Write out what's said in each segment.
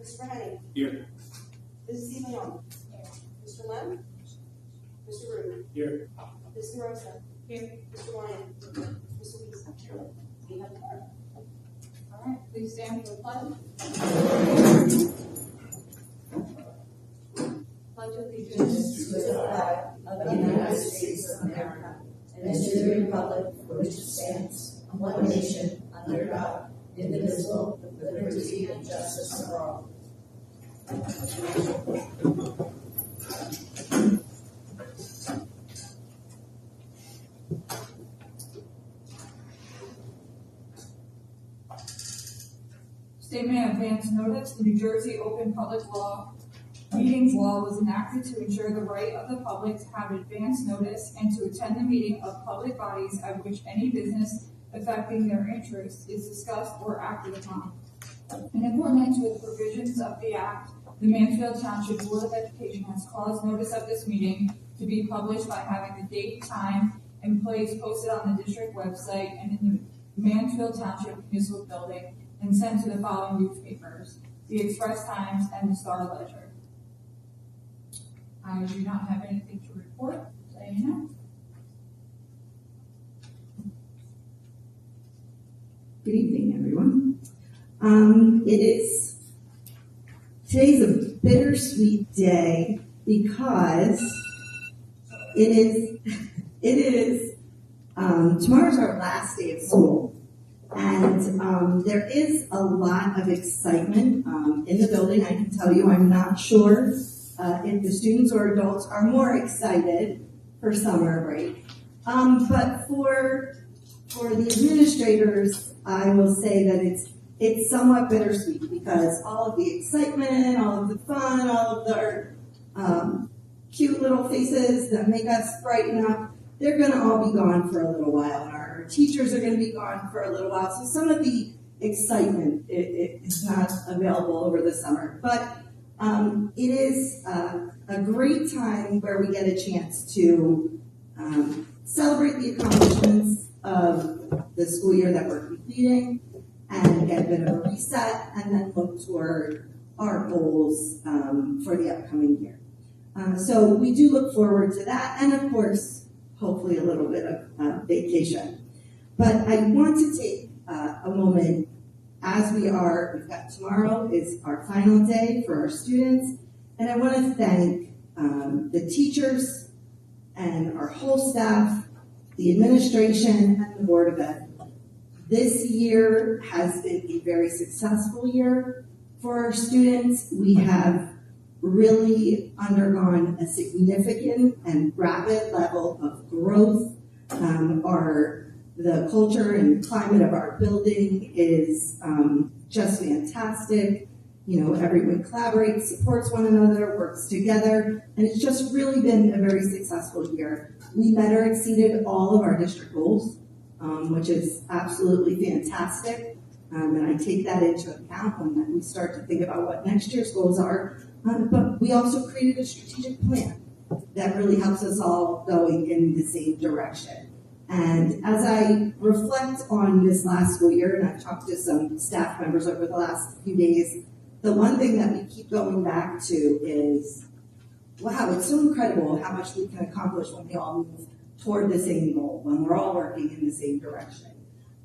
Mr. Henning. Here. Mrs. Leon. Mr. Lem. Mr. Rubin. Here. Ms. Rosa. Here. Mr. Lyon. Mr. Weeks. Here. We have four. All right, please stand for the pledge. Pledge allegiance To the flag of the United States of America and to the republic for which it stands, one nation, under God, indivisible, with liberty and justice for all. Statement of advance notice: the New Jersey Open Public Meetings Law was enacted to ensure the right of the public to have advance notice and to attend the meeting of public bodies at which any business affecting their interests is discussed or acted upon. In accordance with the provisions of the Act, the Mansfield Township Board of Education has caused notice of this meeting to be published by having the date, time, and place posted on the district website and in the Mansfield Township Municipal Building and sent to the following newspapers: the Express Times and the Star Ledger. I do not have anything to report, so you know. Good evening, everyone. Today's a bittersweet day because tomorrow's our last day of school. And there is a lot of excitement in the building. I can tell you, I'm not sure if the students or adults are more excited for summer break. But for the administrators, I will say that it's somewhat bittersweet because all of the excitement, all of the fun, all of their cute little faces that make us brighten up, they're going to all be gone for a little while. Our teachers are going to be gone for a little while. So some of the excitement is not available over the summer. But it is a great time where we get a chance to celebrate the accomplishments of the school year that we're completing and get a bit of a reset and then look toward our goals for the upcoming year. So we do look forward to that and, of course, hopefully a little bit of vacation. But I want to take a moment as we've got tomorrow is our final day for our students, and I want to thank the teachers and our whole staff, the administration, and the Board of Ed. This year has been a very successful year for our students. We have really undergone a significant and rapid level of growth. The culture and climate of our building is just fantastic. You know, everyone collaborates, supports one another, works together, and it's just really been a very successful year. We met or exceeded all of our district goals, which is absolutely fantastic. And I take that into account when we start to think about what next year's goals are. But we also created a strategic plan that really helps us all going in the same direction. And as I reflect on this last school year, and I've talked to some staff members over the last few days, the one thing that we keep going back to is, wow, it's so incredible how much we can accomplish when we all move toward the same goal, when we're all working in the same direction.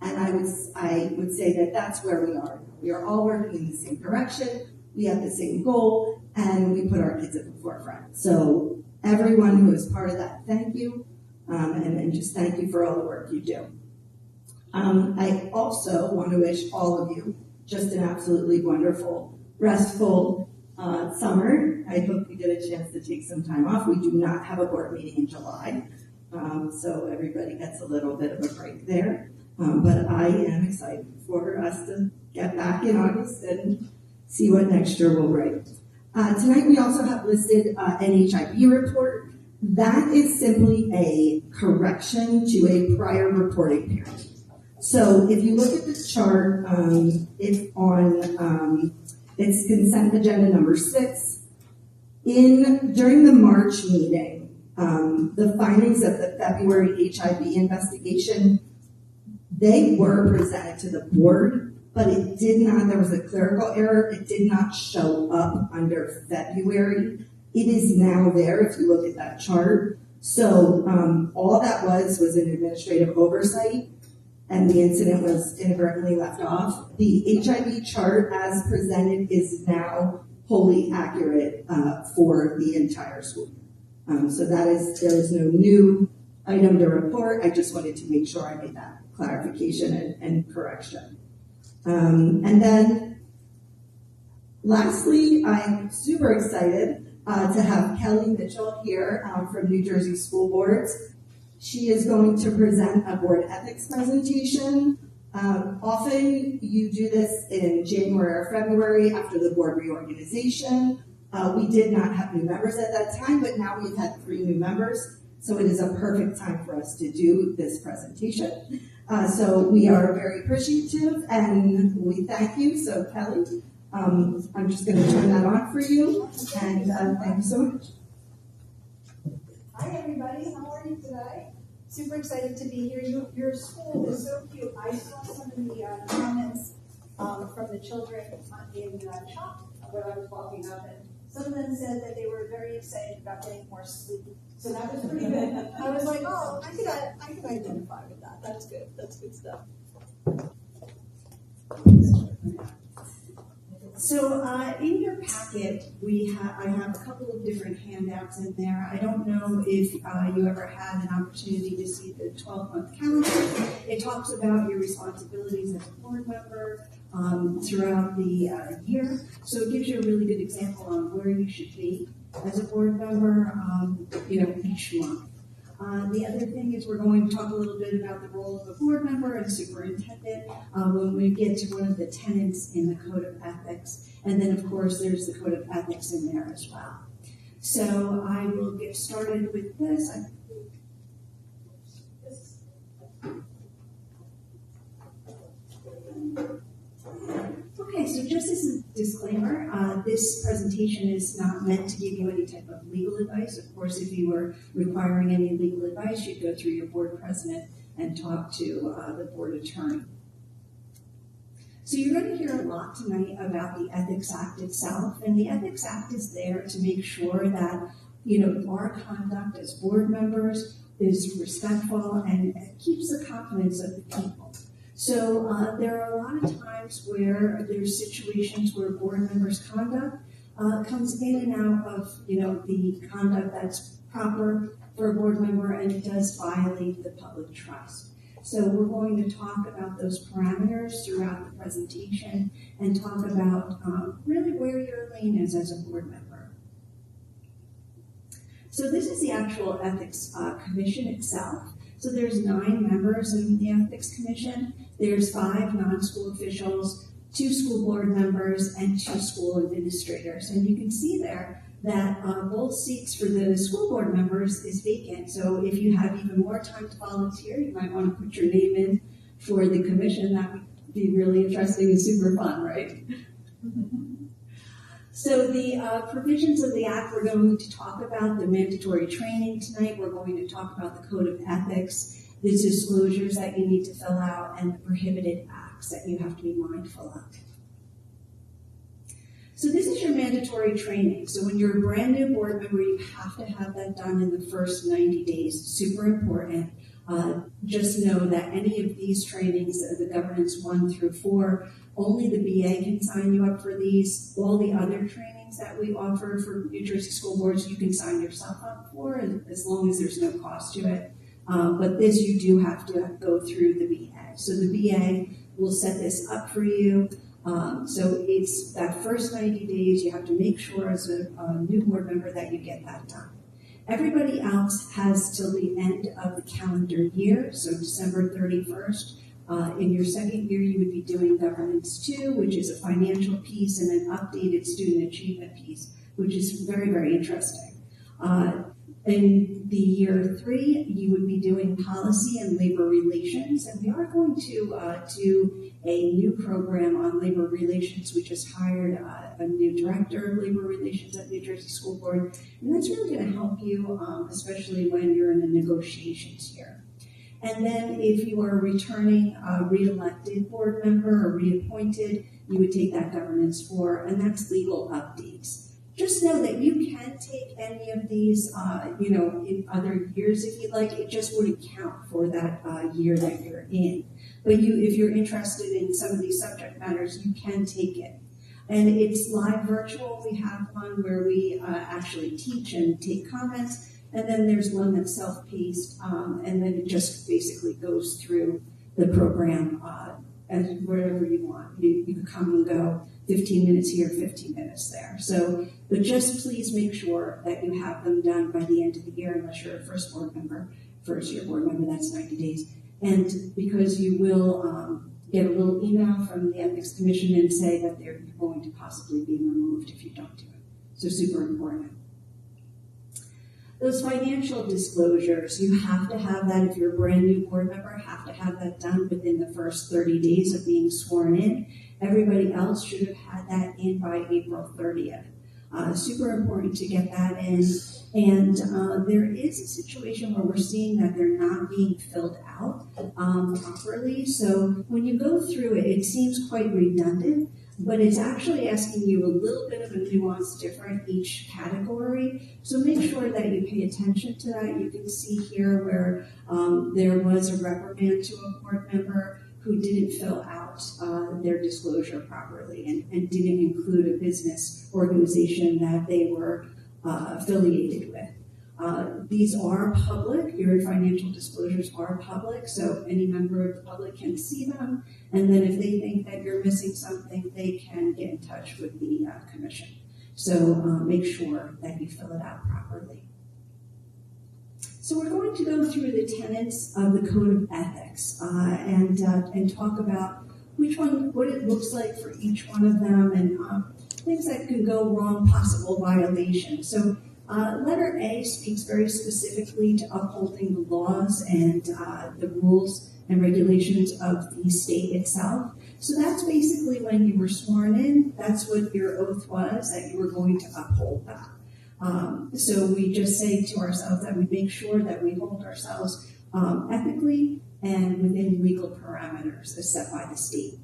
And I would say that that's where we are. We are all working in the same direction, we have the same goal, and we put our kids at the forefront. So everyone who is part of that, thank you. And just thank you for all the work you do. I also want to wish all of you just an absolutely wonderful, restful summer. I hope you get a chance to take some time off. We do not have a board meeting in July, so everybody gets a little bit of a break there. But I am excited for us to get back in August and see what next year will bring. Tonight we also have listed an HIV report. That is simply a correction to a prior reporting period. So if you look at the chart, it's consent agenda number 6. During the March meeting, the findings of the February HIV investigation, they were presented to the board but it did not, there was a clerical error, it did not show up under February. It is now there if you look at that chart. So all that was an administrative oversight, and the incident was inadvertently left off. The HIV chart as presented is now wholly accurate for the entire school year. So there is no new item to report. I just wanted to make sure I made that clarification and correction. And then lastly, I'm super excited to have Kelly Mitchell here from New Jersey School Boards. She is going to present a board ethics presentation. Often you do this in January or February after the board reorganization. We did not have new members at that time, but now we've had 3 new members. So it is a perfect time for us to do this presentation. So we are very appreciative and we thank you. So Kelly, I'm just going to turn that on for you, and thank you so much. Hi everybody, how are you today? Super excited to be here. Your school is so cute. I saw some of the comments from the children in shop when I was walking up, and some of them said that they were very excited about getting more sleep. So that was pretty good. I was like, oh, I could identify with that. That's good. That's good stuff. So in your packet, I have a couple of different handouts in there. I don't know if you ever had an opportunity to see the 12-month calendar. It talks about your responsibilities as a board member throughout the year. So it gives you a really good example on where you should be as a board member, each month. The other thing is we're going to talk a little bit about the role of a board member and superintendent when we get to one of the tenets in the Code of Ethics. And then, of course, there's the Code of Ethics in there as well. So I will get started with this. Okay, so just as a disclaimer, this presentation is not meant to give you any type of legal advice. Of course, if you were requiring any legal advice, you'd go through your board president and talk to the board attorney. So you're going to hear a lot tonight about the Ethics Act itself, and the Ethics Act is there to make sure that our conduct as board members is respectful and keeps the confidence of the people. So there are a lot of times where there's situations where board members' conduct comes in and out of, the conduct that's proper for a board member, and it does violate the public trust. So we're going to talk about those parameters throughout the presentation and talk about really where your lane is as a board member. So this is the actual Ethics Commission itself. So there's 9 members in the Ethics Commission. There's 5 non-school officials, 2 school board members, and 2 school administrators. And you can see there that both seats for the school board members is vacant. So if you have even more time to volunteer, you might want to put your name in for the commission. That would be really interesting and super fun, right? So the provisions of the Act, we're going to talk about the mandatory training tonight. We're going to talk about the Code of Ethics, the disclosures that you need to fill out, and the prohibited acts that you have to be mindful of. So this is your mandatory training. So when you're a brand new board member, you have to have that done in the first 90 days. Super important. Just know that any of these trainings, the governance 1 through 4, only the BA can sign you up for these. All the other trainings that we offer for New Jersey school boards, you can sign yourself up for, as long as there's no cost to it. But this, you do have to go through the BA. So the BA will set this up for you. So it's that first 90 days, you have to make sure as a new board member that you get that done. Everybody else has till the end of the calendar year, so December 31st. In your second year, you would be doing Governance 2, which is a financial piece, and an updated student achievement piece, which is very, very interesting. In the year 3, you would be doing policy and labor relations, and we are going to do a new program on labor relations. We just hired a new director of labor relations at New Jersey School Board, and that's really going to help you, especially when you're in the negotiations here. And then if you are returning a re-elected board member or reappointed, you would take that governance 4, and that's legal updates. Just know that you can take any of these, in other years if you'd like. It just wouldn't count for that year that you're in. But if you're interested in some of these subject matters, you can take it. And it's live virtual. We have one where we actually teach and take comments. And then there's one that's self-paced, and then it just basically goes through the program as wherever you want. You can come and go, 15 minutes here, 15 minutes there. So, but just please make sure that you have them done by the end of the year, unless you're a first year board member, that's 90 days. And because you will get a little email from the Ethics Commission and say that they're going to possibly be removed if you don't do it. So super important. Those financial disclosures, you have to have that if you're a brand new board member, have to have that done within the first 30 days of being sworn in. Everybody else should have had that in by April 30th. Super important to get that in. And there is a situation where we're seeing that they're not being filled out properly. So when you go through it, it seems quite redundant, but it's actually asking you a little bit of a nuance different each category. So make sure that you pay attention to that. You can see here where there was a reprimand to a board member who didn't fill out their disclosure properly and didn't include a business organization that they were affiliated with. These are public. Your financial disclosures are public, so any member of the public can see them. And then if they think that you're missing something, they can get in touch with the commission. So make sure that you fill it out properly. So we're going to go through the tenets of the Code of Ethics and talk about what it looks like for each one of them, and things that can go wrong, possible violations. So letter A speaks very specifically to upholding the laws and the rules and regulations of the state itself. So that's basically when you were sworn in, that's what your oath was, that you were going to uphold that. So we just say to ourselves that we make sure that we hold ourselves ethically and within legal parameters as set by the state.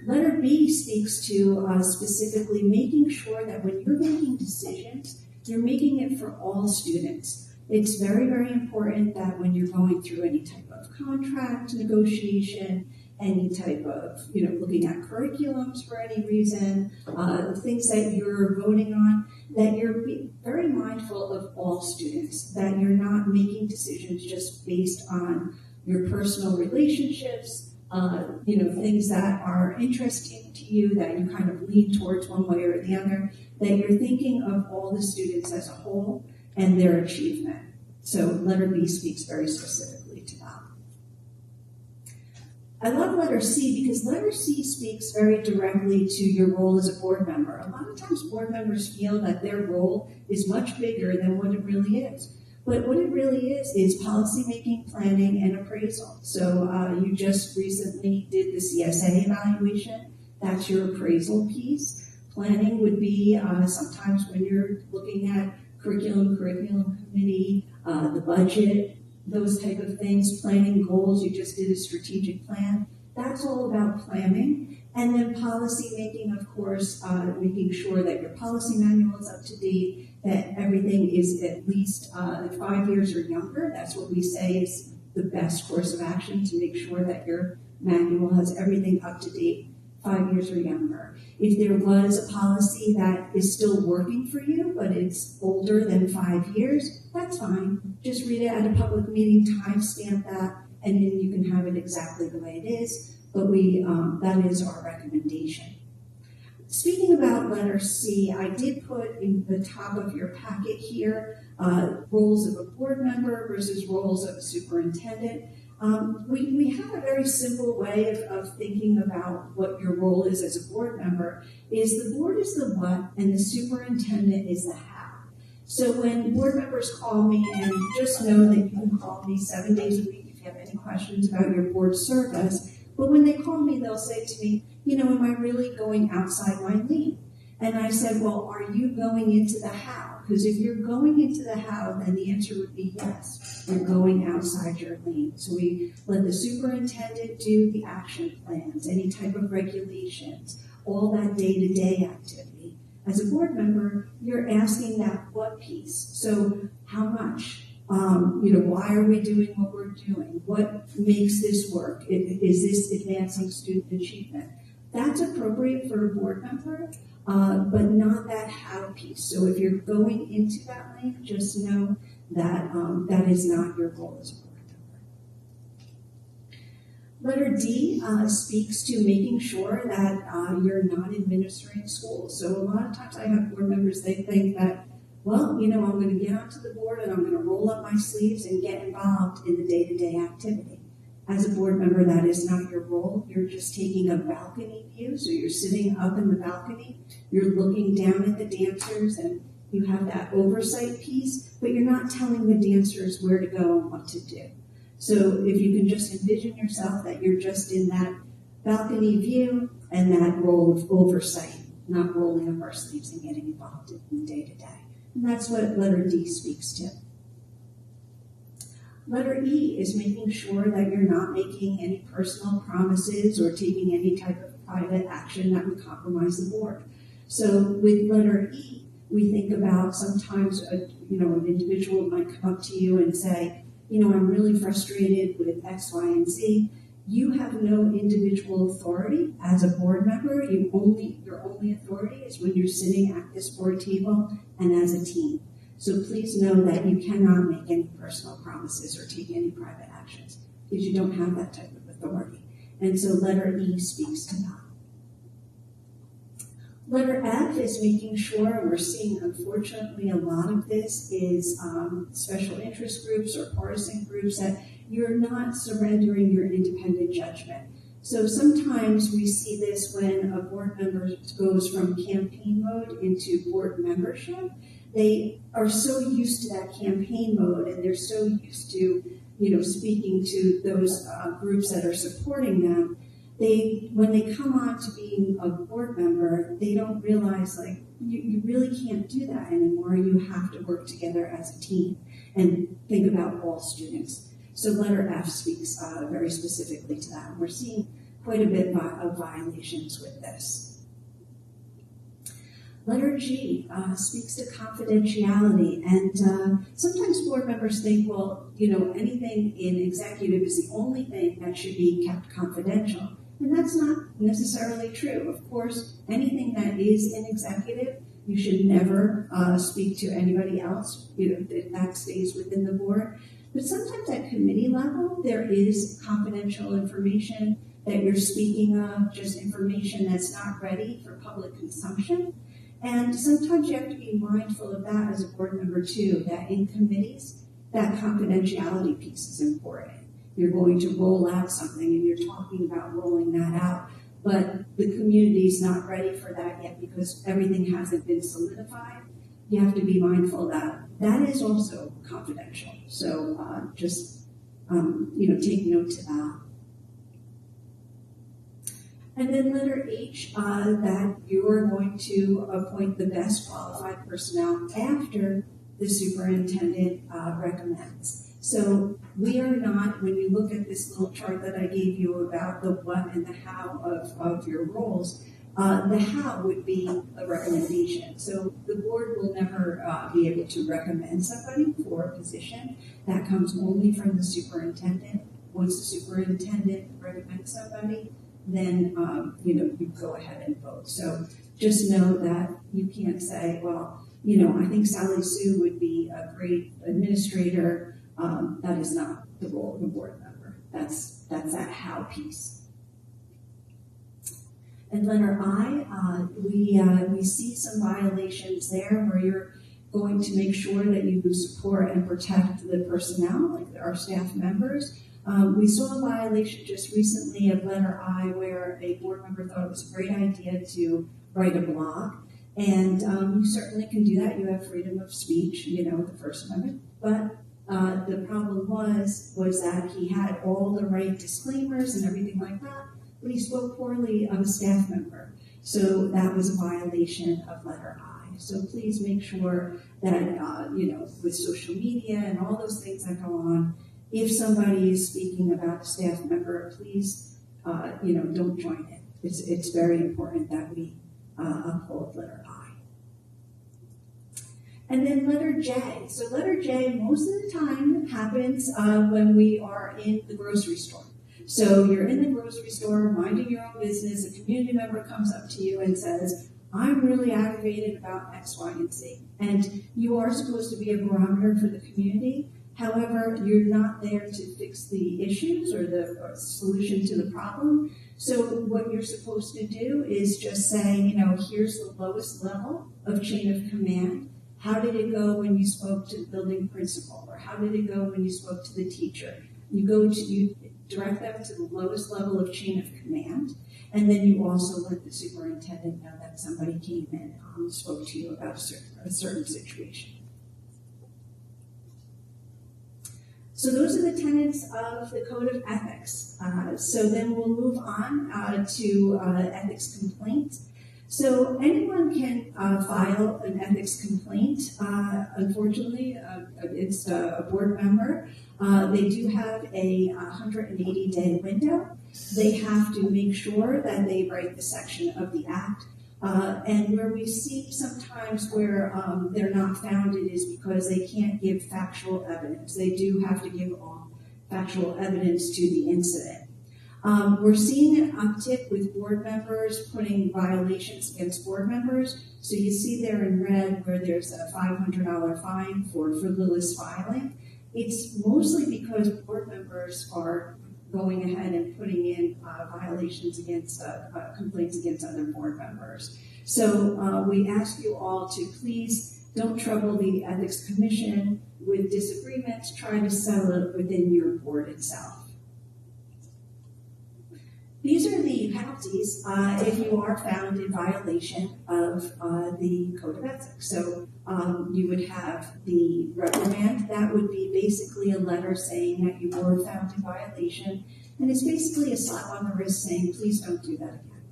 Letter B speaks to specifically making sure that when you're making decisions, you're making it for all students. It's very, very important that when you're going through any type of contract negotiation, any type of, looking at curriculums for any reason, things that you're voting on, that you're very mindful of all students, that you're not making decisions just based on your personal relationships, things that are interesting to you, that you kind of lean towards one way or the other, that you're thinking of all the students as a whole and their achievement. So letter B speaks very specifically to that. I love letter C because letter C speaks very directly to your role as a board member. A lot of times board members feel that their role is much bigger than what it really is. But what it really is policymaking, planning, and appraisal. So you just recently did the CSA evaluation. That's your appraisal piece. Planning would be sometimes when you're looking at curriculum committee, the budget, those type of things, planning goals. You just did a strategic plan. That's all about planning. And then policy making, of course, making sure that your policy manual is up to date, that everything is at least 5 years or younger. That's what we say is the best course of action, to make sure that your manual has everything up to date, 5 years or younger. If there was a policy that is still working for you, but it's older than 5 years, that's fine. Just read it at a public meeting, timestamp that, and then you can have it exactly the way it is. But that is our recommendation. Speaking about letter C, I did put in the top of your packet here roles of a board member versus roles of a superintendent. We have a very simple way of thinking about what your role is as a board member. Is the board is the what and the superintendent is the how. So when board members call me, and just know that you can call me 7 days a week if you have any questions about your board service, but when they call me, they'll say to me, am I really going outside my lane? And I said, well, are you going into the how? Because if you're going into the how, then the answer would be yes. You're going outside your lane. So we let the superintendent do the action plans, any type of regulations, all that day-to-day activity. As a board member, you're asking that what piece? So how much? Why are we doing what we're doing? What makes this work? Is this advancing student achievement? That's appropriate for a board member, but not that how piece. So if you're going into that lane, just know that that is not your role as a board member. Letter D speaks to making sure that you're not administering schools. So a lot of times I have board members, they think that, well, I'm going to get onto the board and I'm going to roll up my sleeves and get involved in the day-to-day activity. As a board member, that is not your role. You're just taking a balcony view. So you're sitting up in the balcony, you're looking down at the dancers, and you have that oversight piece, but you're not telling the dancers where to go and what to do. So if you can just envision yourself that you're just in that balcony view and that role of oversight, not rolling up our sleeves and getting involved in the day-to-day. And that's what letter D speaks to. Letter E is making sure that you're not making any personal promises or taking any type of private action that would compromise the board. So with letter E, we think about sometimes an individual might come up to you and say, I'm really frustrated with X, Y, and Z. You have no individual authority as a board member. Your only authority is when you're sitting at this board table and as a team. So please know that you cannot make any personal promises or take any private actions because you don't have that type of authority. And so letter E speaks to that. Letter F is making sure, and we're seeing unfortunately a lot of this, is special interest groups or partisan groups, that you're not surrendering your independent judgment. So sometimes we see this when a board member goes from campaign mode into board membership. They are so used to that campaign mode, and they're so used to, speaking to those groups that are supporting them. When they come on to being a board member, they don't realize, you really can't do that anymore. You have to work together as a team and think about all students. So letter F speaks very specifically to that. We're seeing quite a bit of violations with this. Letter G speaks to confidentiality, and sometimes board members think, anything in executive is the only thing that should be kept confidential. And that's not necessarily true. Of course, anything that is in executive, you should never speak to anybody else. That stays within the board. But sometimes at committee level, there is confidential information that you're speaking of, just information that's not ready for public consumption. And sometimes you have to be mindful of that as a board member too, that in committees, that confidentiality piece is important. You're going to roll out something and you're talking about rolling that out, but the community is not ready for that yet because everything hasn't been solidified. You have to be mindful that that is also confidential. So take note to that. And then letter H, that you are going to appoint the best qualified personnel after the superintendent recommends. So we are not, when you look at this little chart that I gave you about the what and the how of your roles, the how would be a recommendation. So the board will never be able to recommend somebody for a position. That comes only from the superintendent. Once the superintendent recommends somebody, then you go ahead and vote. So just know that you can't say, I think Sally Sue would be a great administrator. That is not the role of a board member. That's that how piece. And letter I, we see some violations there where you're going to make sure that you support and protect the personnel, like our staff members. We saw a violation just recently of letter I where a board member thought it was a great idea to write a blog. And you certainly can do that. You have freedom of speech, the First Amendment. But the problem was that he had all the right disclaimers and everything like that, but he spoke poorly of a staff member. So that was a violation of letter I. So please make sure that, with social media and all those things that go on, if somebody is speaking about a staff member, please, don't join it. It's very important that we uphold letter I. And then letter J. So letter J, most of the time, happens when we are in the grocery store. So you're in the grocery store, minding your own business, a community member comes up to you and says, I'm really aggravated about X, Y, and Z. And you are supposed to be a barometer for the community. However, you're not there to fix the issues or the solution to the problem. So what you're supposed to do is just say, here's the lowest level of chain of command. How did it go when you spoke to the building principal? Or how did it go when you spoke to the teacher? You direct them to the lowest level of chain of command. And then you also let the superintendent know that somebody came in and spoke to you about a certain situation. So those are the tenets of the Code of Ethics. So then we'll move on to ethics complaint. So anyone can file an ethics complaint. Unfortunately, it's a board member. They do have a 180-day window. They have to make sure that they write the section of the act. And where we see sometimes where they're not founded is because they can't give factual evidence. They do have to give all factual evidence to the incident. We're seeing an uptick with board members putting violations against board members. So you see there in red where there's a $500 fine for frivolous filing. It's mostly because board members are going ahead and putting in violations against complaints against other board members. So we ask you all to please don't trouble the Ethics Commission with disagreements. Try to settle it within your board itself. These are the penalties if you are found in violation of the Code of Ethics. So you would have the reprimand. That would be basically a letter saying that you were found in violation. And it's basically a slap on the wrist saying, please don't do that again.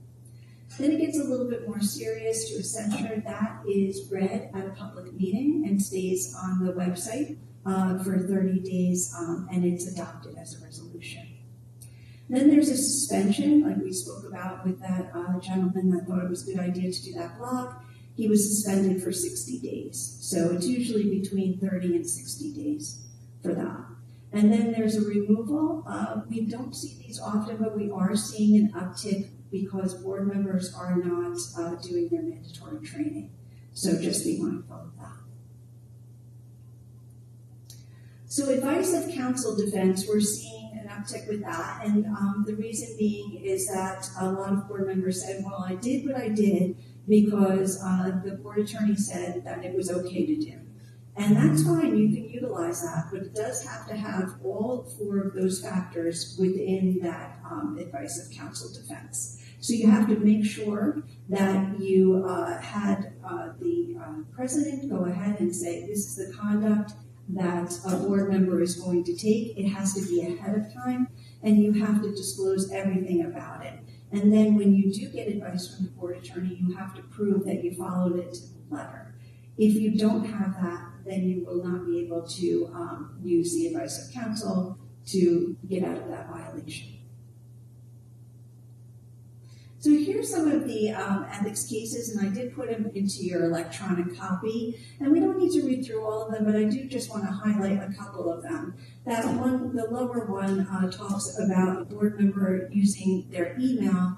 Then it gets a little bit more serious to a censure. That is read at a public meeting and stays on the website for 30 days, and it's adopted as a resolution. Then there's a suspension, like we spoke about with that gentleman that thought it was a good idea to do that block. He was suspended for 60 days. So it's usually between 30 and 60 days for that. And then there's a removal. We don't see these often, but we are seeing an uptick because board members are not doing their mandatory training. So just be mindful of that. So advice of counsel defense, we're seeing an uptick with that, and the reason being is that a lot of board members said, well, I did what I did because the board attorney said that it was okay to do. And that's fine, you can utilize that, but it does have to have all 4 of those factors within that advice of counsel defense. So you have to make sure that you had the president go ahead and say, this is the conduct that a board member is going to take. It has to be ahead of time, and you have to disclose everything about it. And then when you do get advice from the board attorney, you have to prove that you followed it to the letter. If you don't have that, then you will not be able to use the advice of counsel to get out of that violation. So here's some of the ethics cases, and I did put them into your electronic copy. And we don't need to read through all of them, but I do just want to highlight a couple of them. That one, the lower one, talks about a board member using their email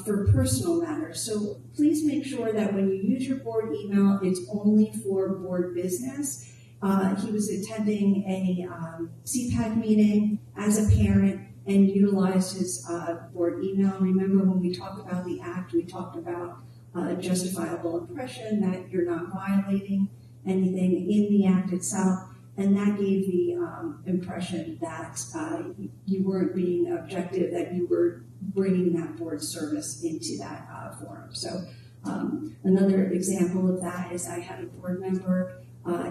for personal matters. So please make sure that when you use your board email, it's only for board business. He was attending a CPAC meeting as a parent and utilized his board email. Remember, when we talked about the act, we talked about justifiable impression, that you're not violating anything in the act itself, and that gave the impression that you weren't being objective, that you were bringing that board service into that forum. So another example of that is I had a board member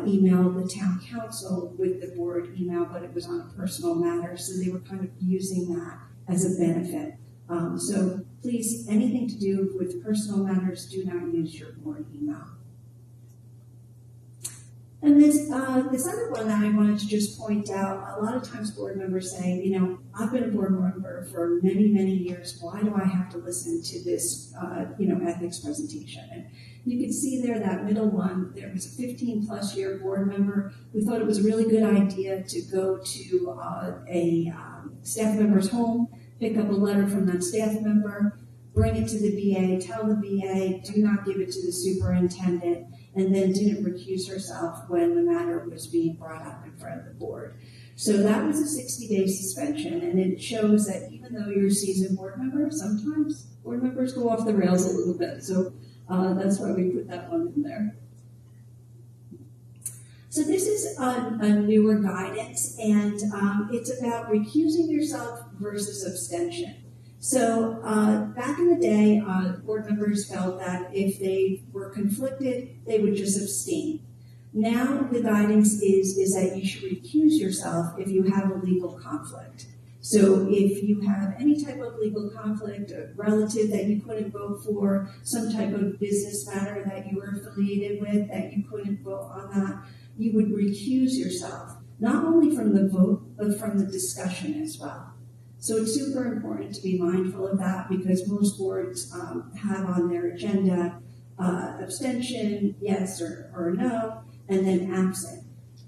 email the town council with the board email, but it was on a personal matter, so they were kind of using that as a benefit. So please, anything to do with personal matters, do not use your board email. And this other one that I wanted to just point out, a lot of times board members say, I've been a board member for many, many years. Why do I have to listen to this, ethics presentation? And you can see there that middle one, there was a 15-plus year board member who thought it was a really good idea to go to a staff member's home, pick up a letter from that staff member, bring it to the VA, tell the VA, do not give it to the superintendent, and then didn't recuse herself when the matter was being brought up in front of the board. So that was a 60-day suspension, and it shows that even though you're a seasoned board member, sometimes board members go off the rails a little bit. So that's why we put that one in there. So this is a newer guidance, and it's about recusing yourself versus abstention. So back in the day, board members felt that if they were conflicted, they would just abstain. Now the guidance is that you should recuse yourself if you have a legal conflict. So if you have any type of legal conflict, a relative that you couldn't vote for, some type of business matter that you were affiliated with that you couldn't vote on that, you would recuse yourself, not only from the vote, but from the discussion as well. So it's super important to be mindful of that because most boards have on their agenda abstention, yes or no, and then absent.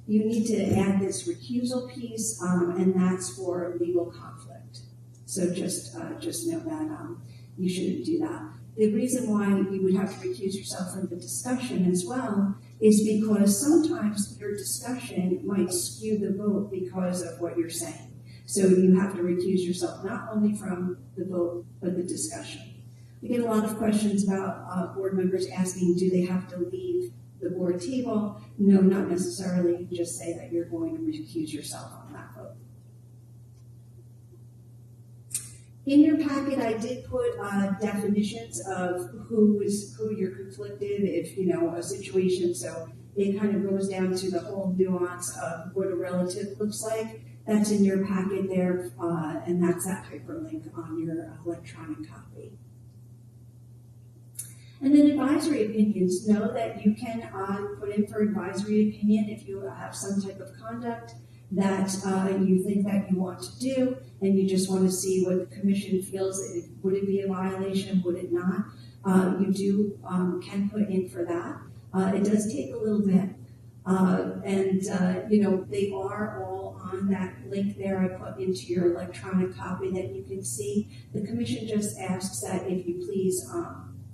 You need to add this recusal piece, and that's for legal conflict. So just know that you shouldn't do that. The reason why you would have to recuse yourself from the discussion as well is because sometimes your discussion might skew the vote because of what you're saying. So you have to recuse yourself not only from the vote, but the discussion. We get a lot of questions about board members asking, do they have to leave the board table? No, not necessarily. You can just say that you're going to recuse yourself on that vote. In your packet, I did put definitions of who you're conflicted, if a situation. So it kind of goes down to the whole nuance of what a relative looks like. That's in your packet there, and that's that hyperlink on your electronic copy. And then advisory opinions. Know that you can put in for advisory opinion if you have some type of conduct that you think that you want to do, and you just want to see what the commission feels. Would it be a violation? Would it not? You can put in for that. It does take a little bit. They are all on that link there I put into your electronic copy that you can see. The commission just asks that if you please,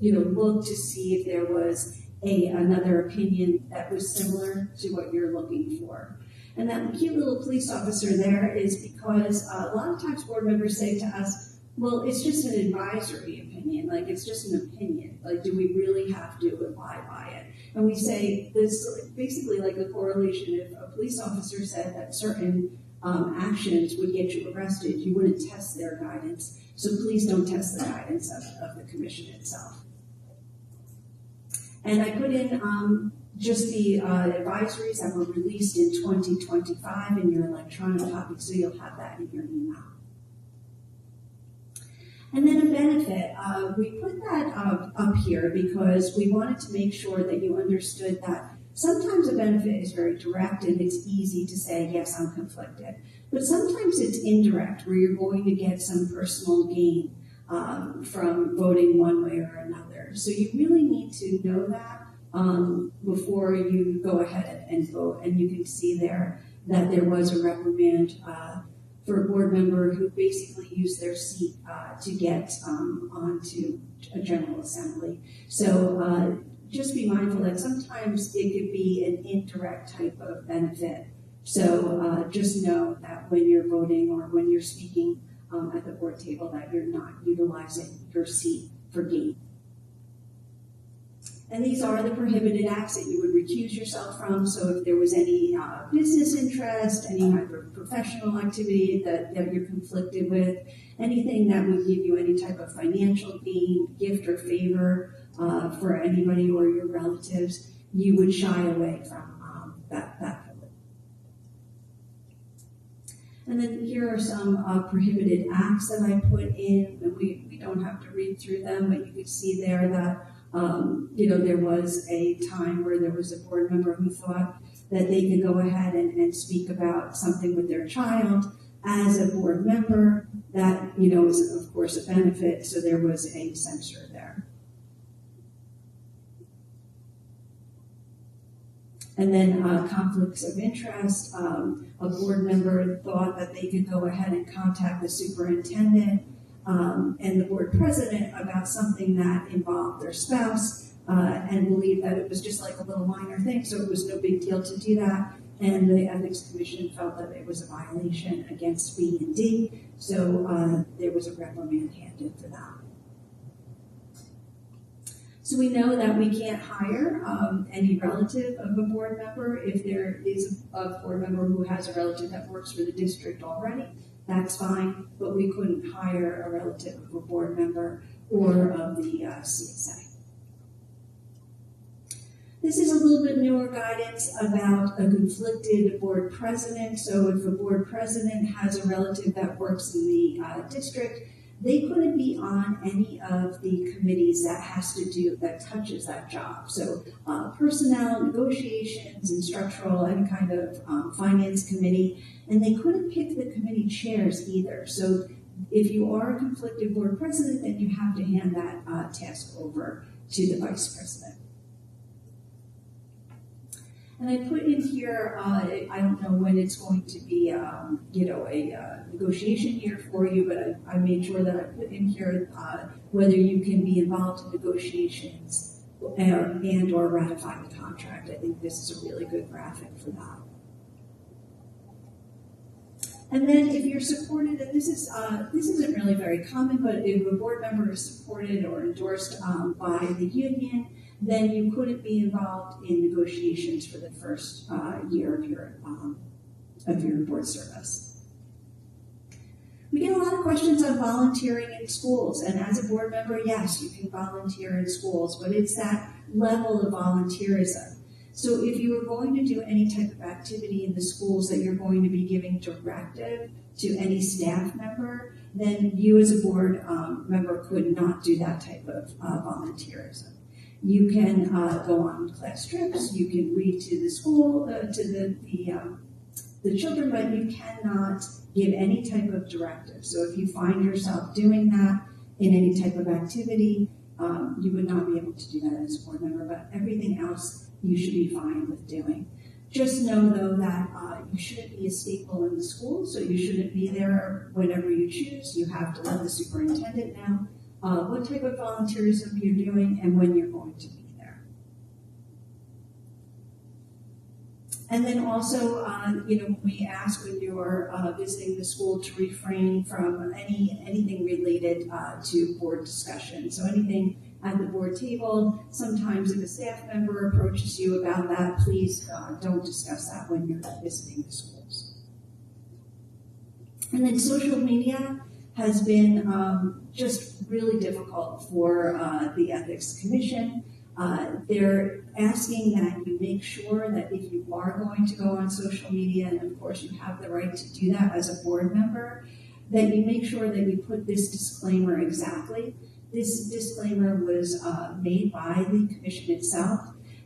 look to see if there was another opinion that was similar to what you're looking for. And that cute little police officer there is because a lot of times board members say to us, well, it's just an advisory opinion, like it's just an opinion. Like, do we really have to abide by it? And we say this basically like a correlation. If a police officer said that certain actions would get you arrested, you wouldn't test their guidance. So please don't test the guidance of the commission itself. And I put in just the advisories that were released in 2025 in your electronic copy, so you'll have that in your email. And then a benefit, we put that up here because we wanted to make sure that you understood that sometimes a benefit is very direct and it's easy to say, yes, I'm conflicted. But sometimes it's indirect, where you're going to get some personal gain from voting one way or another. So you really need to know that before you go ahead and vote. And you can see there that there was a reprimand for a board member who basically used their seat to get onto a general assembly. So just be mindful that sometimes it could be an indirect type of benefit. So just know that when you're voting or when you're speaking at the board table that you're not utilizing your seat for gain. And these are the prohibited acts that you would recuse yourself from. So if there was any business interest, any type of professional activity that you're conflicted with, anything that would give you any type of financial gain, gift, or favor for anybody or your relatives, you would shy away from that privilege. And then here are some prohibited acts that I put in. And we don't have to read through them, but you can see there that there was a time where there was a board member who thought that they could go ahead and speak about something with their child as a board member. That, is of course a benefit, so there was a censure there. And then conflicts of interest. A board member thought that they could go ahead and contact the superintendent and the board president about something that involved their spouse and believed that it was just like a little minor thing, so it was no big deal to do that. And the Ethics Commission felt that it was a violation against B and D, so there was a reprimand handed for that. So we know that we can't hire any relative of a board member. If there is a board member who has a relative that works for the district already, that's fine, but we couldn't hire a relative of a board member or of the CSA. This is a little bit newer guidance about a conflicted board president. So if a board president has a relative that works in the district, they couldn't be on any of the committees that touches that job. So personnel, negotiations, instructional, any kind of finance committee, and they couldn't pick the committee chairs either. So if you are a conflicted board president, then you have to hand that task over to the vice president. And I put in here, I don't know when it's going to be, a negotiation year for you, but I made sure that I put in here whether you can be involved in negotiations and or ratify the contract. I think this is a really good graphic for that. And then if you're supported, and this isn't really very common, but if a board member is supported or endorsed by the union, then you couldn't be involved in negotiations for the first year of your board service. We get a lot of questions on volunteering in schools, and as a board member, yes, you can volunteer in schools, but it's that level of volunteerism. So if you are going to do any type of activity in the schools that you're going to be giving directive to any staff member, then you as a board member could not do that type of volunteerism. You can go on class trips, you can read to the school, to the children, but you cannot give any type of directive. So if you find yourself doing that in any type of activity, you would not be able to do that as a board member, but everything else you should be fine with doing. Just know, though, that you shouldn't be a staple in the school, so you shouldn't be there whenever you choose. You have to let the superintendent know what type of volunteerism you're doing and when you're going to be there. And then also, we ask when you're visiting the school to refrain from anything related to board discussion. So anything at the board table, sometimes if a staff member approaches you about that, please don't discuss that when you're visiting the schools. And then social media has been just really difficult for the Ethics Commission. They're asking that you make sure that if you are going to go on social media, and of course you have the right to do that as a board member, that you make sure that you put this disclaimer exactly. This disclaimer was made by the commission itself.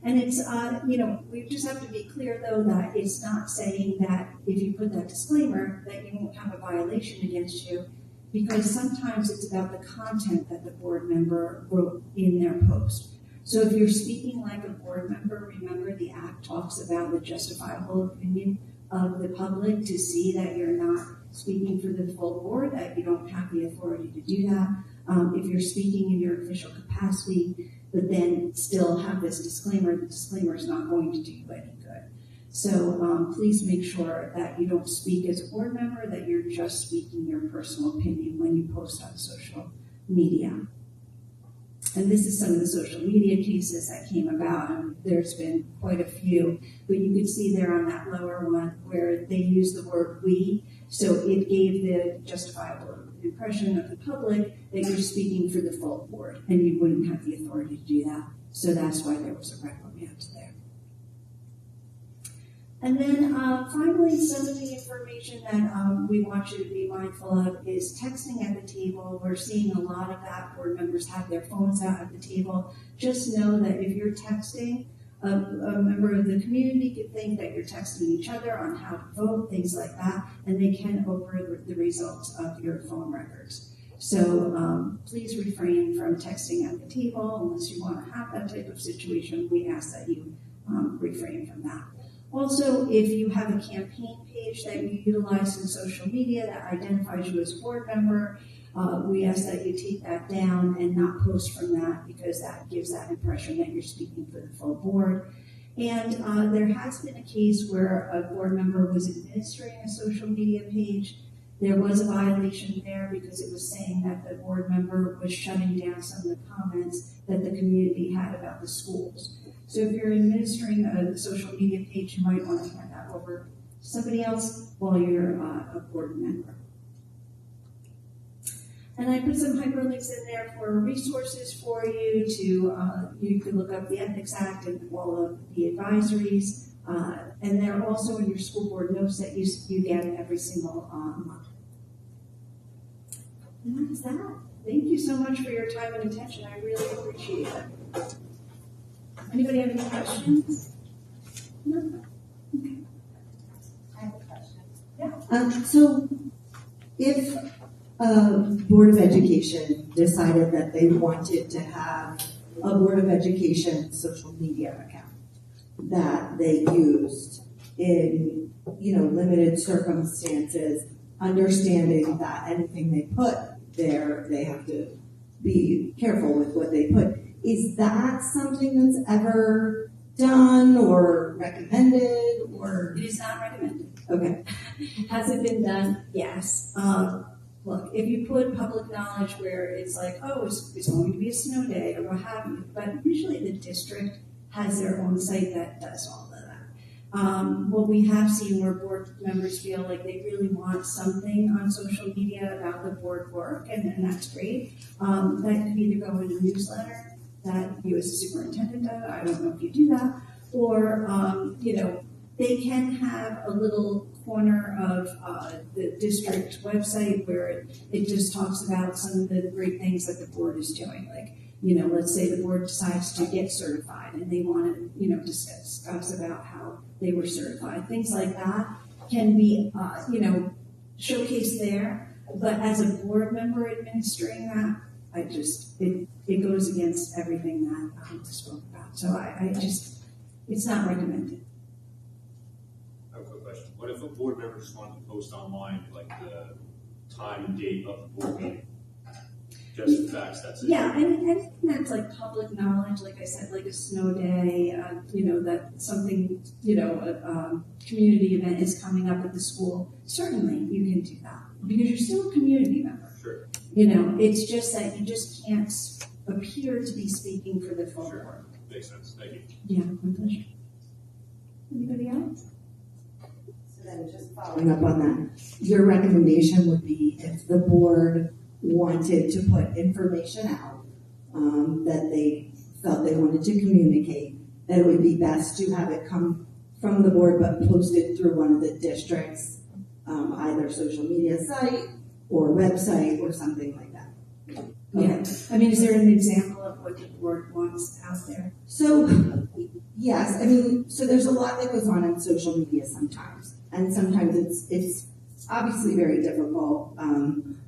And it's, we just have to be clear, though, that it's not saying that if you put that disclaimer that you won't have a violation against you, because sometimes it's about the content that the board member wrote in their post. So if you're speaking like a board member, remember the Act talks about the justifiable opinion of the public to see that you're not speaking for the full board, that you don't have the authority to do that. If you're speaking in your official capacity, but then still have this disclaimer, the disclaimer is not going to do you any good. So please make sure that you don't speak as a board member, that you're just speaking your personal opinion when you post on social media. And this is some of the social media cases that came about, and there's been quite a few, but you can see there on that lower one where they use the word we, so it gave the justifiable impression of the public that you're speaking for the full board, and you wouldn't have the authority to do that, so that's why there was a reprimand there. And then finally, some of the information that we want you to be mindful of is texting at the table. We're seeing a lot of that. Board members have their phones out at the table. Just know that if you're texting, a member of the community could think that you're texting each other on how to vote, things like that, and they can open the results of your phone records. So please refrain from texting at the table unless you want to have that type of situation. We ask that you refrain from that. Also, if you have a campaign page that you utilize in social media that identifies you as a board member, we ask that you take that down and not post from that, because that gives that impression that you're speaking for the full board. And there has been a case where a board member was administering a social media page. There was a violation there because it was saying that the board member was shutting down some of the comments that the community had about the schools. So if you're administering a social media page, you might want to hand that over to somebody else while you're a board member. And I put some hyperlinks in there for resources for you to, you can look up the Ethics Act and all of the advisories. And they're also in your school board notes that you get every single month. And that's that. Thank you so much for your time and attention. I really appreciate it. Anybody have any questions? No? Okay. I have a question. Yeah. So if Board of Education decided that they wanted to have a Board of Education social media account that they used in, limited circumstances, understanding that anything they put there, they have to be careful with what they put. Is that something that's ever done or recommended, or? It is not recommended. Okay. Has it been done? Yes. Look, if you put public knowledge where it's like, oh, it's going to be a snow day or what have you, but usually the district has their own site that does all of that. What we have seen where board members feel like they really want something on social media about the board work, and that's great. That could either go in a newsletter that you as a superintendent does, I don't know if you do that, or, they can have a little corner of the district website where it just talks about some of the great things that the board is doing. Like, let's say the board decides to get certified and they want to, discuss about how they were certified. Things like that can be, showcased there. But as a board member administering that, it goes against everything that I spoke about. So it's not recommended. I have a quick question. What if a board member just wanted to post online, like the time and date of the board meeting? Just facts, that's it? Yeah, anything that's like public knowledge, like I said, like a snow day, that something, a community event is coming up at the school, certainly you can do that because you're still a community member. Sure. It's just that you just can't appear to be speaking for the full board. Makes sense. Thank you. Yeah, my pleasure. Anybody else? So then just Following up on that, your recommendation would be if the board wanted to put information out that they felt they wanted to communicate, that it would be best to have it come from the board but posted through one of the district's either social media site or website or something like that. Yeah. I mean, is there an example of what the board wants out there? So, yes, so there's a lot that goes on social media sometimes. And sometimes it's obviously very difficult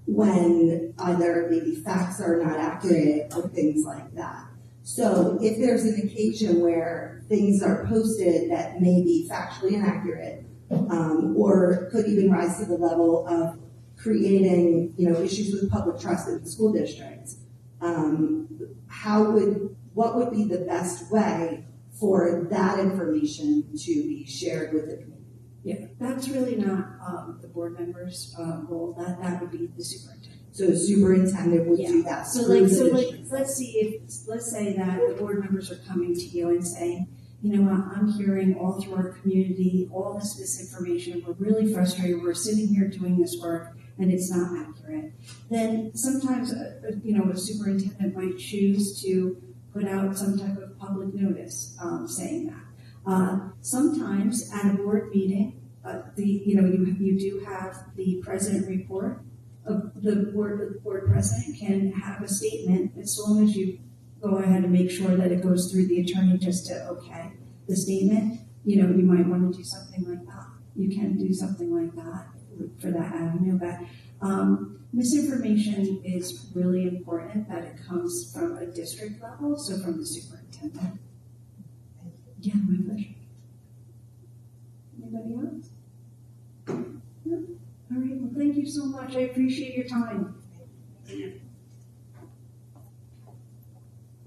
when either maybe facts are not accurate or things like that. So if there's an occasion where things are posted that may be factually inaccurate or could even rise to the level of creating, issues with public trust in the school districts, what would be the best way for that information to be shared with the community? Yeah, that's really not the board member's role. That would be the superintendent. So the superintendent would do that. So let's say that the board members are coming to you and saying, I'm hearing all through our community all this misinformation. We're really frustrated. We're sitting here doing this work and it's not accurate. Then sometimes a superintendent might choose to put out some type of public notice saying that. Sometimes at a board meeting, you do have the president report. The board president can have a statement as long as you go ahead and make sure that it goes through the attorney just to okay. the statement, you might want to do something like that. You can do something like that for that avenue, but misinformation is really important that it comes from a district level, so from the superintendent. Yeah, my pleasure. Anybody else? No? All right, well, thank you so much. I appreciate your time. Thank you.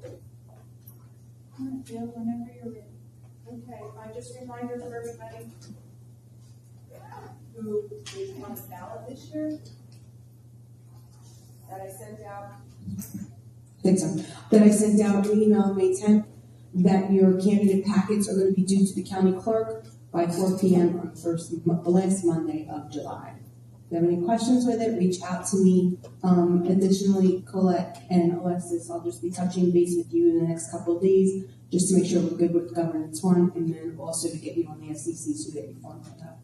All right, Jill, whenever you're ready. Okay, just a reminder for everybody who is on the ballot this year, that I sent out. That I sent out an email on May 10th that your candidate packets are going to be due to the county clerk by 4 p.m. on the last Monday of July. If you have any questions with it, reach out to me. Additionally, Colette and Alexis, I'll just be touching base with you in the next couple of days just to make sure we're good with Governance 1 and then also to get you on the SEC so that you form filled out.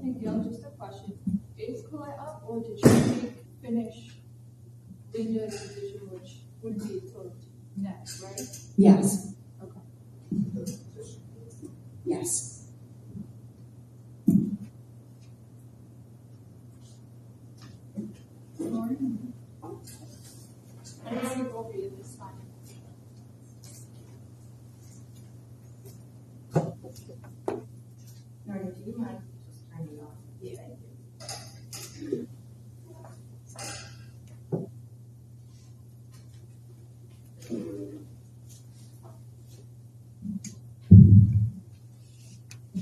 Hey, Gail, just a question. Is Colette up, or did she finish Linda's position, which would be till next, right? Yes. Okay. Yes. Lauren? I'm going to go read this time. Norma, do you mind just turning it off? Yeah.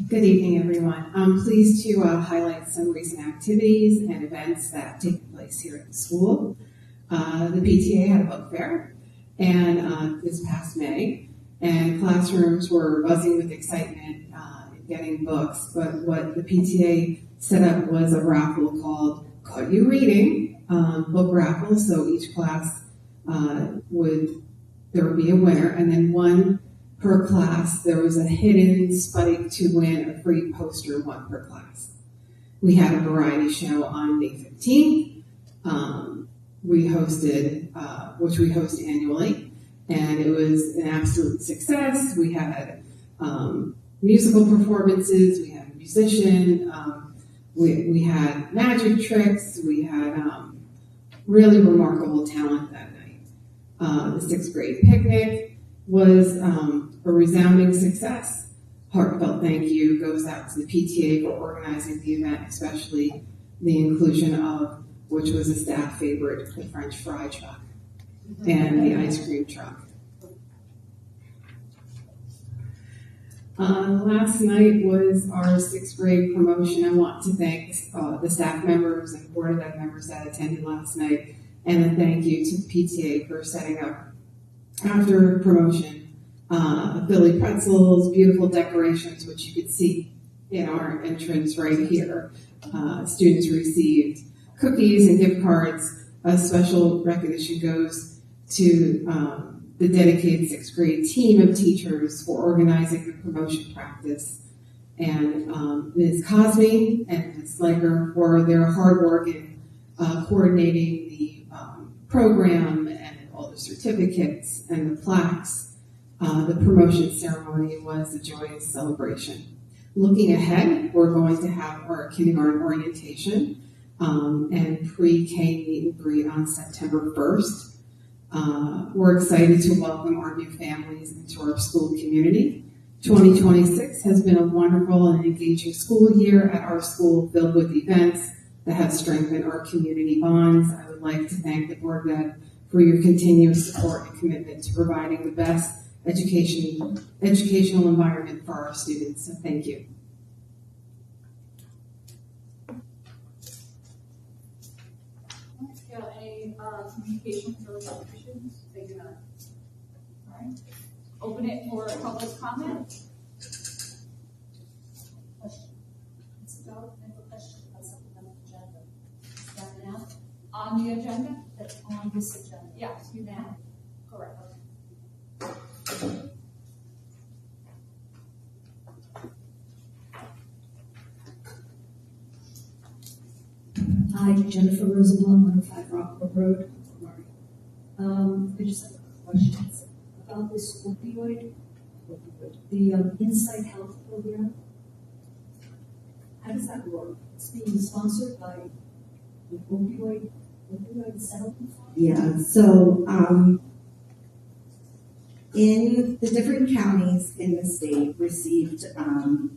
Good evening, everyone. I'm pleased to highlight some recent activities and events that have taken place here at the school. The PTA had a book fair, and this past May, and classrooms were buzzing with excitement getting books. But what the PTA set up was a raffle called "Caught You Reading" book raffle. So each class there would be a winner, and then one per class. There was a hidden spike to win a free poster, one per class. We had a variety show on May 15th. We hosted, which we host annually, and it was an absolute success. We had musical performances, we had a musician, we had magic tricks, we had really remarkable talent that night. The 6th grade picnic was a resounding success. Heartfelt thank you goes out to the PTA for organizing the event, especially the inclusion of, which was a staff favorite, the French fry truck and the ice cream truck. Last night was our 6th grade promotion. I want to thank the staff members and Board of Ed members that attended last night, and a thank you to the PTA for setting up, after promotion, Philly pretzels, beautiful decorations, which you could see in our entrance right here. Students received cookies and gift cards. A special recognition goes to the dedicated 6th grade team of teachers for organizing the promotion practice, and Ms. Cosme and Ms. Sliker for their hard work in coordinating the program and all the certificates and the plaques. The promotion ceremony was a joyous celebration. Looking ahead, we're going to have our kindergarten orientation and pre-K meet and greet on September 1st. We're excited to welcome our new families into our school community. 2026 has been a wonderful and engaging school year at our school, filled with events that have strengthened our community bonds. I would like to thank the Board of Ed for your continuous support and commitment to providing the best educational environment for our students. So thank you. Any communication for resolutions? They do not. All right. Open it for public comment. I have a question about something on the agenda. Is that now? On the agenda? That's on this agenda. Yes, you can. Correct. Hi, Jennifer Rosenblum, 105 Rockport Road. I just have questions about this opioid The Inside Health program, how does that work? It's being sponsored by the opioid settlement fund? Yeah, so in the different counties in the state received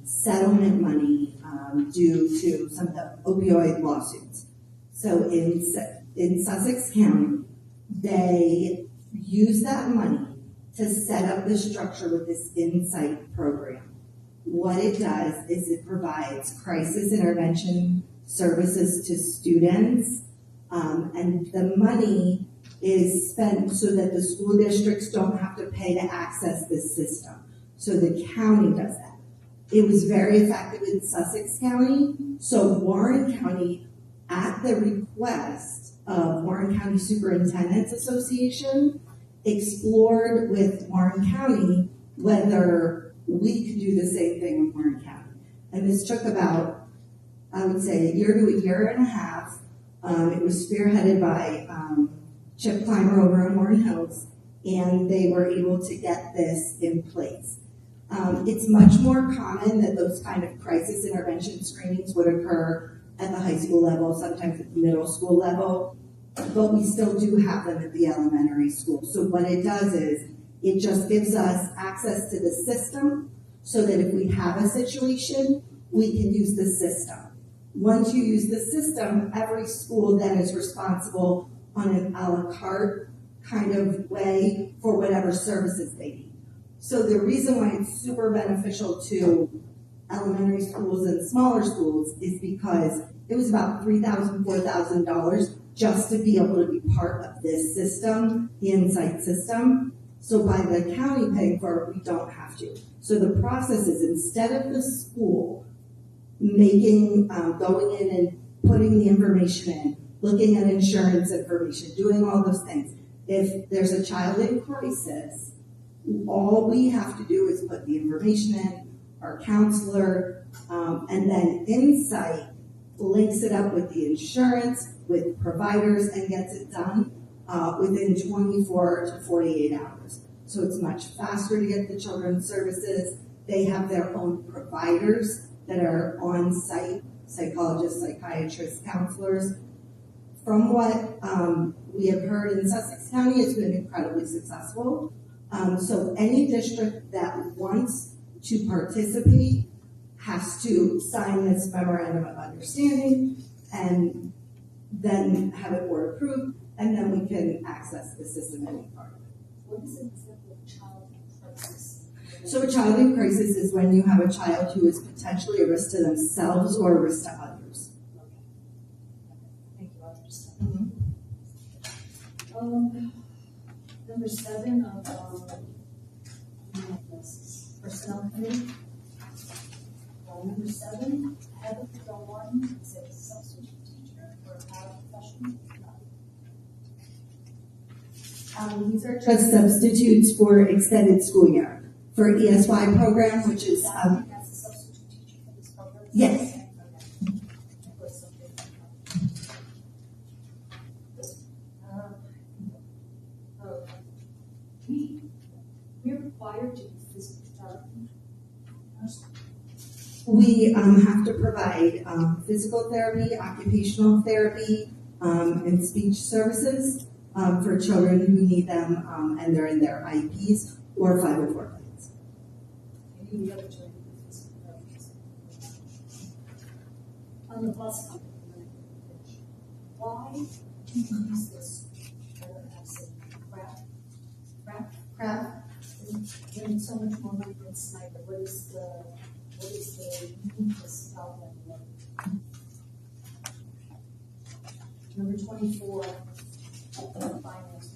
settlement money due to some of the opioid lawsuits. So in Sussex County, they use that money to set up the structure with this Insight program. What it does is it provides crisis intervention services to students, and the money is spent so that the school districts don't have to pay to access this system. So the county does that. It was very effective in Sussex County, so Warren County, at the request of Warren County Superintendents Association, explored with Warren County whether we could do the same thing in Warren County. And this took about, I would say, a year to a year and a half. It was spearheaded by Chip Clymer over in Warren Hills, and they were able to get this in place. It's much more common that those kind of crisis intervention screenings would occur at the high school level, sometimes at the middle school level, but we still do have them at the elementary school. So what it does is it just gives us access to the system so that if we have a situation, we can use the system. Once you use the system, every school then is responsible on an a la carte kind of way for whatever services they need. So the reason why it's super beneficial to elementary schools and smaller schools is because it was about $3,000, $4,000 just to be able to be part of this system, the Insight system. So by the county paying for it, we don't have to. So the process is, instead of the school making, going in and putting the information in, looking at insurance information, doing all those things, if there's a child in crisis, all we have to do is put the information in, our counselor, and then Insight links it up with the insurance, with providers, and gets it done within 24 to 48 hours. So it's much faster to get the children's services. They have their own providers that are on site, psychologists, psychiatrists, counselors. From what we have heard in Sussex County, it's been incredibly successful. So any district that wants to participate has to sign this memorandum of understanding and then have it board approved, and then we can access the system any part of it. What is an example of child in crisis? So a child in crisis is when you have a child who is potentially a risk to themselves or a risk to others. Thank you, I understand. Number 7 of personnel committee. Number 7, head of the 1 is a substitute teacher or a paraprofessional. These are just substitutes for extended school year. For ESY program, which is, That's a substitute teacher for this program? Yes. We're required to do physical therapy. we have to provide physical therapy, occupational therapy, and speech services for children who need them, and they're in their IEPs or 504 plans. Any other training with physical therapy? On the bus company, why do you use this crap? When it's so much more money than sniper, what is the uniqueness about that? Number 24, finance.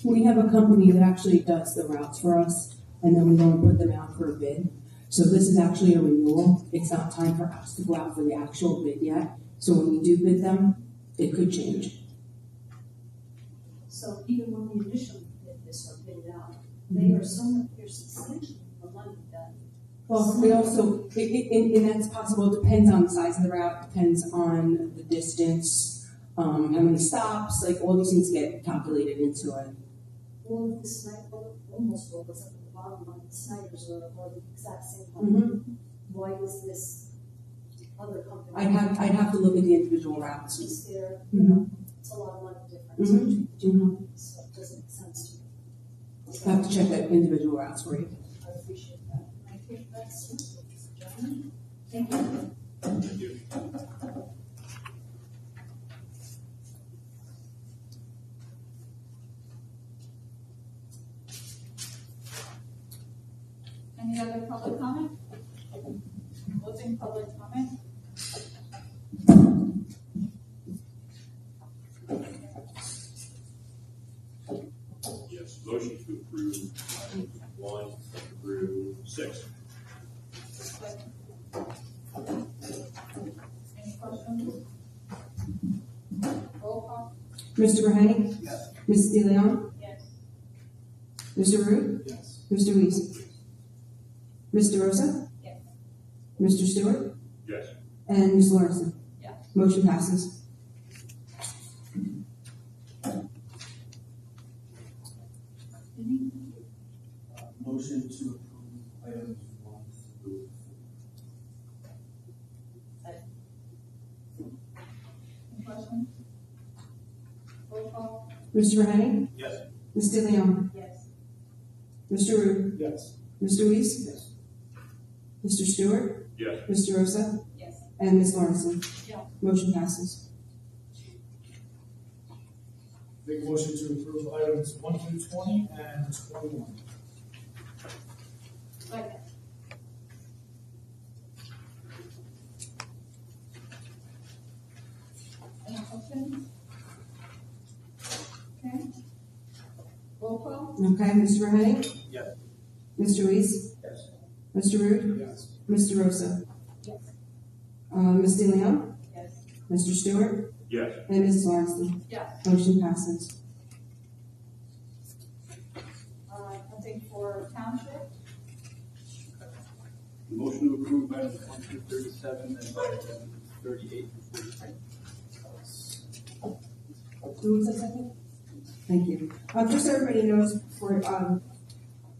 We have a company that actually does the routes for us, and then we don't put them out for a bid. So this is actually a renewal. It's not time for us to go out for the actual bid yet. So when we do bid them, it could change. So even when we initially bid this or bid it out, they are they're substantially more money than. Well, we also, and that's possible. It depends on the size of the route, depends on the distance, how many stops, like all these things get calculated into it. all of the Snyder, almost all, except for the bottom one, the Snyders are the exact same Mm-hmm. company. Why is this other company? I'd have to look at the individual routes. Is there, Mhm. it's a lot of money difference, Mhm. so it doesn't make sense to me. I have to check that individual routes for you. I appreciate that. I think that's it, gentlemen. Thank you. Thank you. Any other public comment? Closing public comment? Yes, motion to approve items 1 through 6. Any questions? Roll call? Mr. Burhaney? Yes. Mrs. De Leon? Yes. Mr. Rude? Yes. Mr. Weiss? Mr. Rosa? Yes. Mr. Stewart? Yes. And Ms. Lawrenson? Yes. Motion passes. Motion to approve items 1 through 4. Any questions? Roll call? Mr. Burhaney? Yes. Ms. De Leon? Yes. Mr. Rude? Yes. Mr. Weiss? Yes. Mr. Stewart? Yes. Mr. Rosa? Yes. And Ms. Lawrenson? Yeah. Motion passes. Make a motion to approve items 1 through 20 and 21. Second. Any questions? Okay. Roll call? Okay, Mr. Burhaney? Yes. Mr. Weiss? Yes. Mr. Rude? Yes. Mr. Rosa? Yes. Ms. De Leon? Yes. Mr. Stewart? Yes. And Mrs. Lawrenson? Yes. Motion passes. Nothing for township? Motion to approve items 1 through 37 and items 38 through 43. Who was the second? Thank you. Just so everybody knows, for, on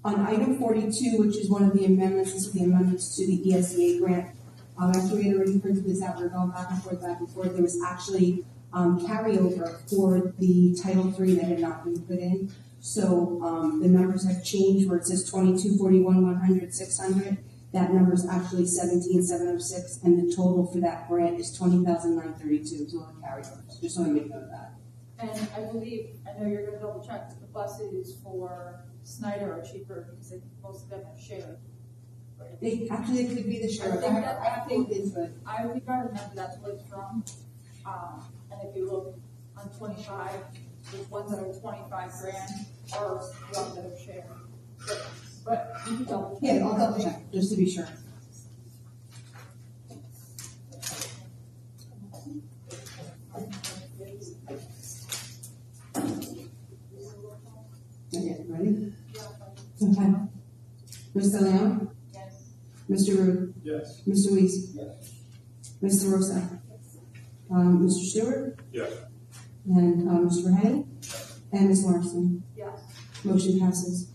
item 42, which is one of the amendments, this is the amendments to the ESEA grant. After we had already printed this out, we were going back and forth, there was actually carryover for the Title III that had not been put in. So the numbers have changed where it says 2241, 100, 600. That number is actually 17,706, and the total for that grant is 20,932 to all carryovers. Just want to make note of that. And I believe, I know you're gonna double check, the buses for Snyder are cheaper because most of them are shared. They actually could be the sheriff. I think it's good. I remember that's where it's from. And if you look on 25, there's ones that are 25 grand or ones that are shared. But you can double check. Yeah, I'll double check just to be sure. Okay, ready? Okay. Ms. De Leon? Yes. Mr. Rude? Yes. Mr. Weiss? Yes. Mr. Rosa? Mr. Stewart? Yes. And Mr. Burhaney? And Ms. Larson? Yes. Motion passes.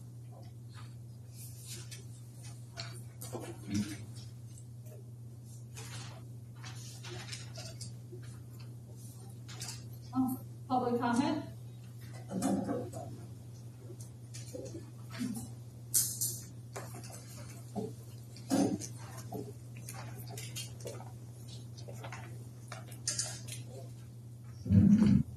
Public comment?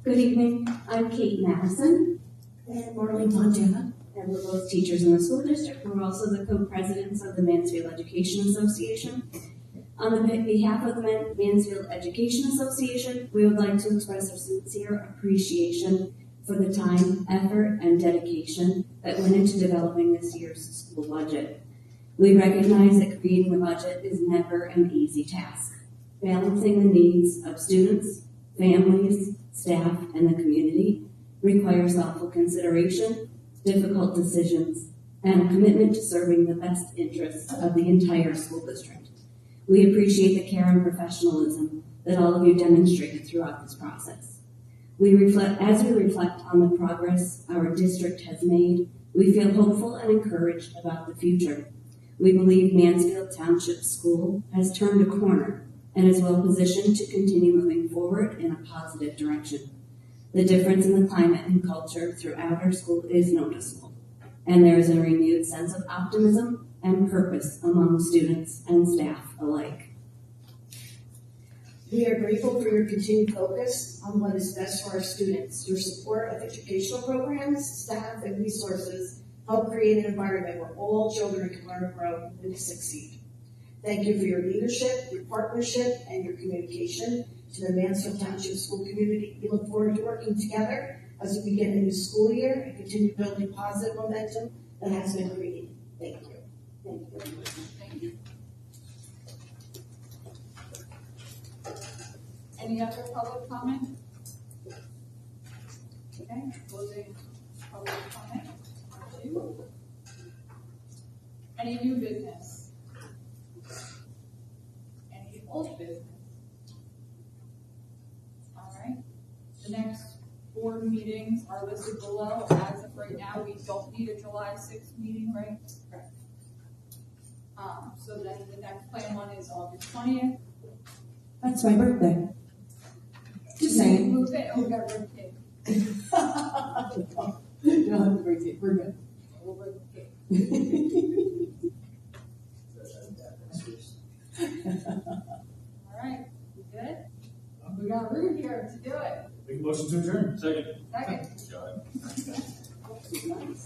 Good evening, I'm Kate Madison, And Marlene Montana. and we're both teachers in the school district. We're also the co-presidents of the Mansfield Education Association. On behalf of the Mansfield Education Association, we would like to express our sincere appreciation for the time, effort, and dedication that went into developing this year's school budget. We recognize that creating a budget is never an easy task. Balancing the needs of students, families, staff, and the community requires thoughtful consideration, difficult decisions, and a commitment to serving the best interests of the entire school district. We appreciate the care and professionalism that all of you demonstrated throughout this process. As we reflect on the progress our district has made, we feel hopeful and encouraged about the future. We believe Mansfield Township School has turned a corner and is well positioned to continue moving forward in a positive direction. The difference in the climate and culture throughout our school is noticeable, and there is a renewed sense of optimism and purpose among students and staff alike. We are grateful for your continued focus on what is best for our students. Your support of educational programs, staff, and resources help create an environment where all children can learn, grow, and succeed. Thank you for your leadership, your partnership, and your communication to the Mansfield Township School community. We look forward to working together as we begin a new school year and continue building positive momentum that has been created. Thank you. Thank you very much. Thank you. Any other public comment? Okay, closing public comment. Any new business? Any old business? All right. The next board meetings are listed below. As of right now, we don't need a July 6th meeting, right? Correct. So then the next planned one is August 20th. That's my birthday. Just saying. Move it. Oh, we got a birthday. You don't have to break it. We're good. We'll bring the cake. All right, we good? We got room here to do it. Make a motion to adjourn. Second. Second. Got it. Nice.